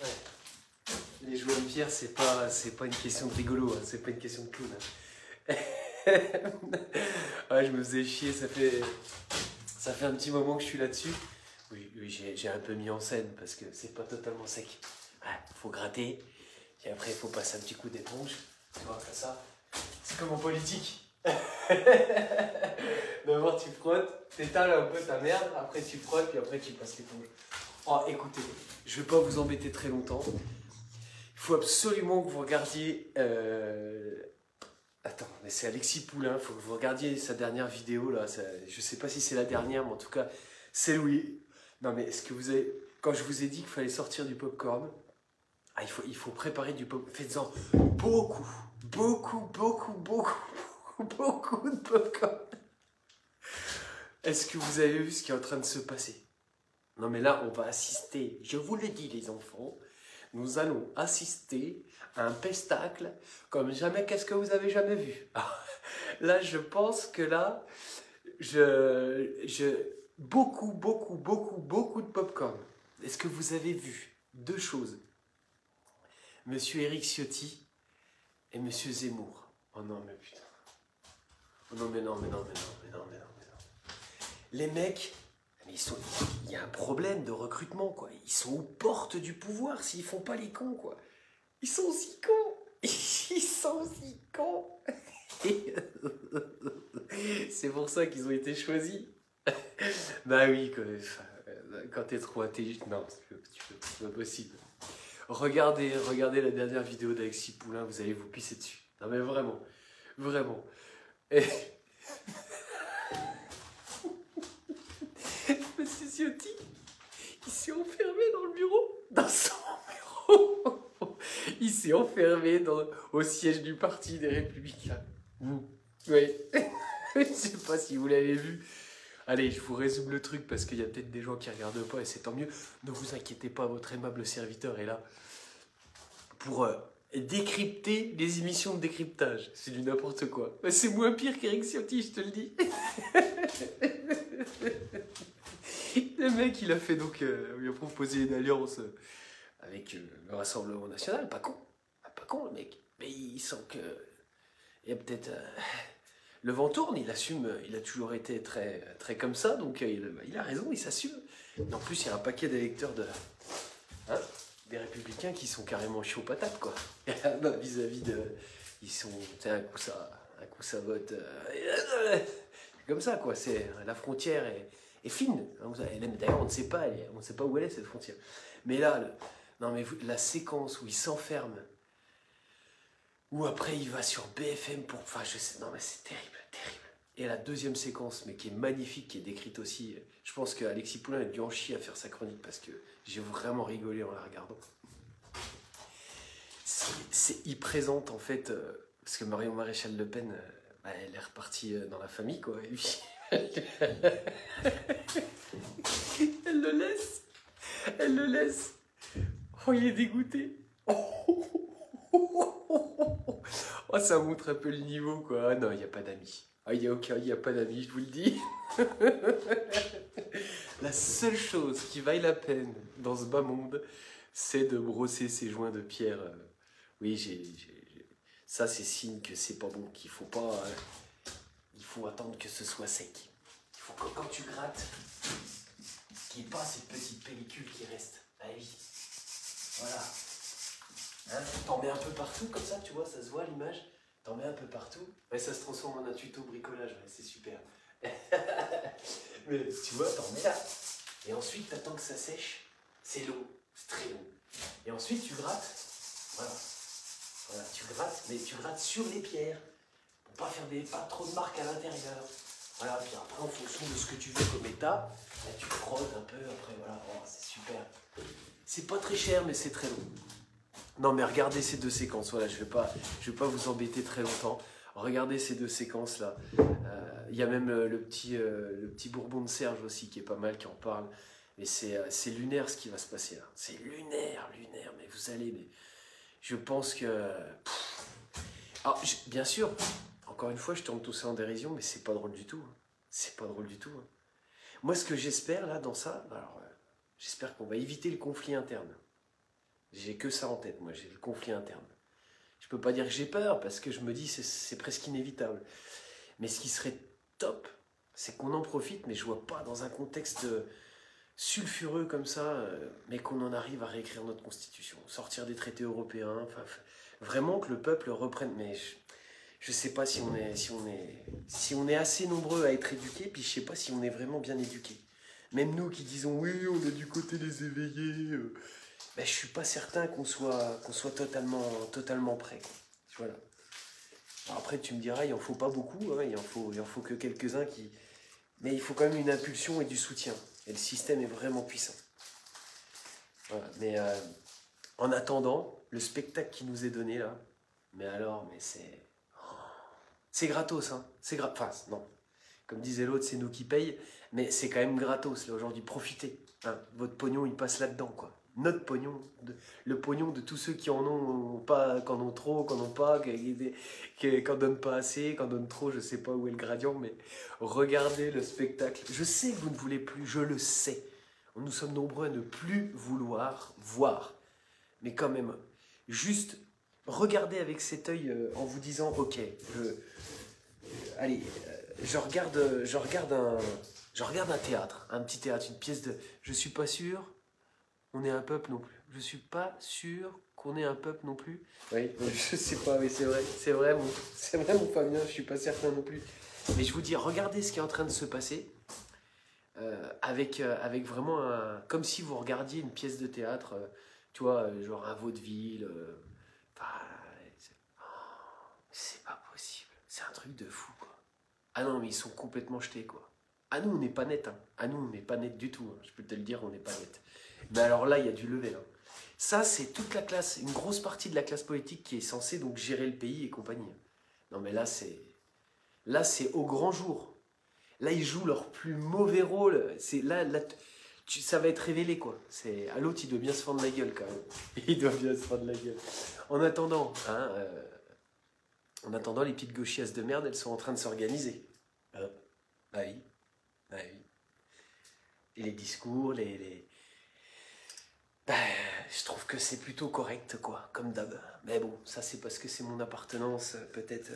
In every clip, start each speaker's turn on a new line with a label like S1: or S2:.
S1: Ouais. Les jouets en pierre, c'est pas une question de rigolo, hein. C'est pas une question de clown. Hein. Ouais, je me faisais chier, ça fait un petit moment que je suis là-dessus. Oui, j'ai un peu mis en scène parce que c'est pas totalement sec. Ouais, faut gratter, et après il faut passer un petit coup d'éponge. Tu vois, comme ça. C'est comme en politique. D'abord tu frottes, t'étales un peu ta merde, après tu frottes, puis après tu passes l'éponge. Oh, écoutez, je vais pas vous embêter très longtemps. Il faut absolument que vous regardiez... Attends, mais c'est Alexis Poulain, il faut que vous regardiez sa dernière vidéo là. Je sais pas si c'est la dernière, mais en tout cas, c'est Louis. Non mais est-ce que vous avez... Quand je vous ai dit qu'il fallait sortir du popcorn, il faut préparer du popcorn. Faites-en beaucoup, beaucoup, beaucoup, beaucoup, beaucoup de popcorn. Est-ce que vous avez vu ce qui est en train de se passer? Non mais là, on va assister, je vous le dis les enfants, nous allons assister à un pestacle comme jamais, qu'est-ce que vous avez jamais vu? Là, je pense que là, beaucoup, beaucoup, beaucoup, beaucoup de popcorn. Est-ce que vous avez vu deux choses? Monsieur Éric Ciotti et Monsieur Zemmour. Oh non, mais putain. Oh non, mais non, mais non, mais non, mais non, mais non, mais non. Les mecs, mais il y a un problème de recrutement, quoi. Ils sont aux portes du pouvoir s'ils font pas les cons, quoi. Ils sont aussi cons. Ils sont aussi cons. C'est pour ça qu'ils ont été choisis. Bah oui, quand t'es trop intelligent, non, c'est pas possible. Regardez la dernière vidéo d'Alexis Poulain, vous allez vous pisser dessus. Non mais vraiment, vraiment. Et... Monsieur Ciotti, il s'est enfermé dans le bureau, dans son bureau. Il s'est enfermé au siège du parti des Républicains. Oui. Je sais pas si vous l'avez vu. Allez, je vous résume le truc parce qu'il y a peut-être des gens qui regardent pas et c'est tant mieux. Ne vous inquiétez pas, votre aimable serviteur est là pour décrypter les émissions de décryptage. C'est du n'importe quoi. C'est moins pire qu'Éric Ciotti, je te le dis. Le mec, il a fait donc, il a proposé une alliance avec le Rassemblement National. Pas con. Pas con, le mec. Mais il sent que il y a peut-être... le vent tourne, il assume, il a toujours été très, très comme ça, donc il a raison, il s'assume. En plus, il y a un paquet d'électeurs des Républicains qui sont carrément chauds patates, quoi. Vis-à-vis de... Ils sont... Un coup ça vote... c'est comme ça, quoi. La frontière est fine. D'ailleurs, on ne sait pas où elle est, cette frontière. Mais là, non, mais la séquence où il s'enferme, ou après il va sur BFM pour... Enfin, je sais... Non, mais c'est terrible, terrible. Et la deuxième séquence, mais qui est magnifique, qui est décrite aussi... Je pense qu'Alexis Poulain a dû en chier à faire sa chronique, parce que j'ai vraiment rigolé en la regardant. Il présente, en fait... parce que Marion Maréchal Le Pen, elle est repartie dans la famille, quoi. Et puis... Elle le laisse. Elle le laisse. Oh, il est dégoûté. Oh, ça montre un peu le niveau, quoi. Ah non, il n'y a pas d'amis. Ah, il n'y a pas d'amis, je vous le dis. La seule chose qui vaille la peine dans ce bas monde, c'est de brosser ses joints de pierre. Oui, ça, c'est signe que c'est pas bon, qu'il faut pas... il faut attendre que ce soit sec. Il faut que quand tu grattes, qu'il n'y ait pas cette petite pellicule qui reste. Ah oui. Voilà. Hein, t'en mets un peu partout, comme ça, tu vois, ça se voit à l'image. T'en mets un peu partout. Ouais, ça se transforme en un tuto bricolage, ouais, c'est super. Mais tu vois, t'en mets là. Et ensuite, t'attends que ça sèche. C'est long, c'est très long. Et ensuite, tu grattes. Voilà. Voilà, tu grattes, mais tu grattes sur les pierres. Pour pas faire pas trop de marques à l'intérieur. Voilà, puis après, en fonction de ce que tu veux comme état, là, tu frottes un peu, après, voilà, oh, c'est super. C'est pas très cher, mais c'est très long. Non, mais regardez ces deux séquences, voilà, je vais pas vous embêter très longtemps. Regardez ces deux séquences-là. Il y a même le petit Bourbon de Serge aussi qui est pas mal, qui en parle. Mais c'est lunaire ce qui va se passer là. C'est lunaire, mais vous allez... Mais je pense que... Alors, bien sûr, encore une fois, je tourne tout ça en dérision, mais c'est pas drôle du tout. Hein. C'est pas drôle du tout. Hein. Moi, ce que j'espère là dans ça, alors, j'espère qu'on va éviter le conflit interne. J'ai que ça en tête, moi, j'ai le conflit interne. Je peux pas dire que j'ai peur, parce que je me dis c'est presque inévitable. Mais ce qui serait top, c'est qu'on en profite, mais je vois pas dans un contexte sulfureux comme ça, mais qu'on en arrive à réécrire notre constitution, sortir des traités européens, enfin, vraiment que le peuple reprenne. Mais je sais pas si on est assez nombreux à être éduqués, puis je sais pas si on est vraiment bien éduqués. Même nous qui disons oui, on est du côté des éveillés, ben, je suis pas certain qu'on soit totalement prêt, quoi. Voilà. Alors après, tu me diras, il en faut pas beaucoup, hein, il en faut que quelques-uns qui. Mais il faut quand même une impulsion et du soutien. Et le système est vraiment puissant. Voilà. Mais en attendant, le spectacle qui nous est donné là, mais alors, mais c'est gratos, hein. Enfin, non. Comme disait l'autre, c'est nous qui payons, mais c'est quand même gratos là aujourd'hui. Profitez. Hein. Votre pognon, il passe là-dedans, quoi. Notre pognon, le pognon de tous ceux qui en ont pas, qui en ont trop, qui en ont pas, qui en donnent pas assez, qui en donnent trop, je sais pas où est le gradient, mais regardez le spectacle. Je sais que vous ne voulez plus, je le sais. Nous sommes nombreux à ne plus vouloir voir. Mais quand même, juste regardez avec cet œil en vous disant, ok, allez, je regarde un théâtre, un petit théâtre, une pièce de... Je suis pas sûr... On est un peuple non plus. Je suis pas sûr qu'on est un peuple non plus. Oui, je sais pas, mais c'est vrai mon Fabien, je suis pas certain non plus. Mais je vous dis, regardez ce qui est en train de se passer, avec vraiment comme si vous regardiez une pièce de théâtre, tu vois, genre un vaudeville. C'est pas possible. C'est un truc de fou, quoi. Ah non, mais ils sont complètement jetés, quoi. Ah nous, on n'est pas net, hein. Ah nous, on n'est pas net du tout, hein. Je peux te le dire, on n'est pas net. Mais alors là, il y a du level. Hein. Ça, c'est toute la classe, une grosse partie de la classe politique qui est censée donc gérer le pays et compagnie. Non, mais là, c'est au grand jour. Là, ils jouent leur plus mauvais rôle. Ça va être révélé, quoi. À l'autre, il doit bien se fendre la gueule, quand même. Il doit bien se fendre la gueule. En attendant, les petites gauchiasses de merde, elles sont en train de s'organiser. Bah oui. Bah oui. Et les discours, je trouve que c'est plutôt correct, quoi, comme d'hab. Mais bon, ça c'est parce que c'est mon appartenance, peut-être.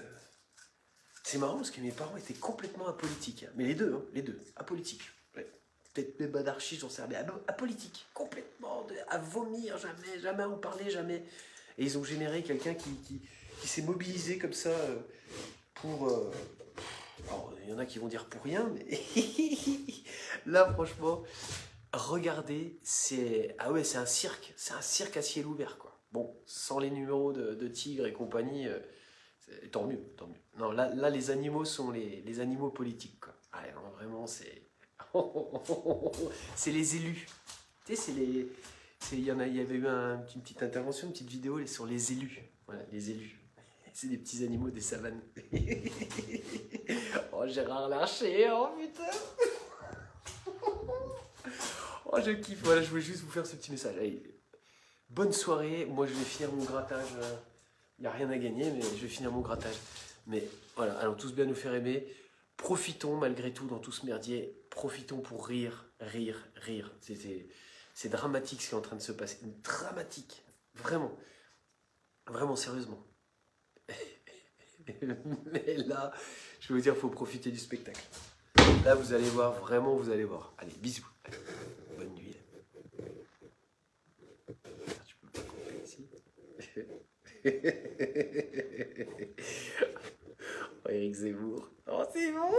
S1: C'est marrant parce que mes parents étaient complètement apolitiques. Hein. Mais les deux, apolitiques. Ouais. Peut-être même anarchistes, j'en sais rien, mais apolitiques. Complètement, à vomir, jamais en parler, jamais. Et ils ont généré quelqu'un qui s'est mobilisé comme ça pour... Alors, il y en a qui vont dire pour rien, mais là, franchement... Regardez, c'est un cirque à ciel ouvert, quoi. Bon, sans les numéros de tigres et compagnie, tant mieux. Non, là les animaux sont les animaux politiques, quoi. Ah, non, vraiment, c'est c'est les élus. Tu sais, il y avait eu une petite intervention, une petite vidéo sur les élus. Voilà, les élus. C'est des petits animaux des savanes. Oh, Gérard Larcher, oh putain. Oh, je kiffe. Voilà, je voulais juste vous faire ce petit message. Allez, bonne soirée. Moi, je vais finir mon grattage. Il n'y a rien à gagner, mais je vais finir mon grattage. Mais voilà, allons tous bien nous faire aimer. Profitons malgré tout dans tout ce merdier. Profitons pour rire. C'est dramatique ce qui est en train de se passer. Dramatique. Vraiment. Vraiment, sérieusement. Mais là, je vais vous dire, il faut profiter du spectacle. Là, vous allez voir, vraiment, vous allez voir. Allez, bisous. Bonne nuit. Tu peux pas couper ici. Oh, Éric Zemmour. Oh, c'est bon.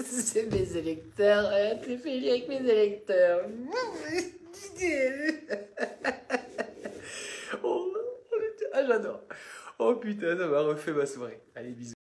S1: C'est mes électeurs. T'es fait avec mes électeurs. Oh, j'adore. Oh putain, ça m'a refait ma soirée. Allez, bisous.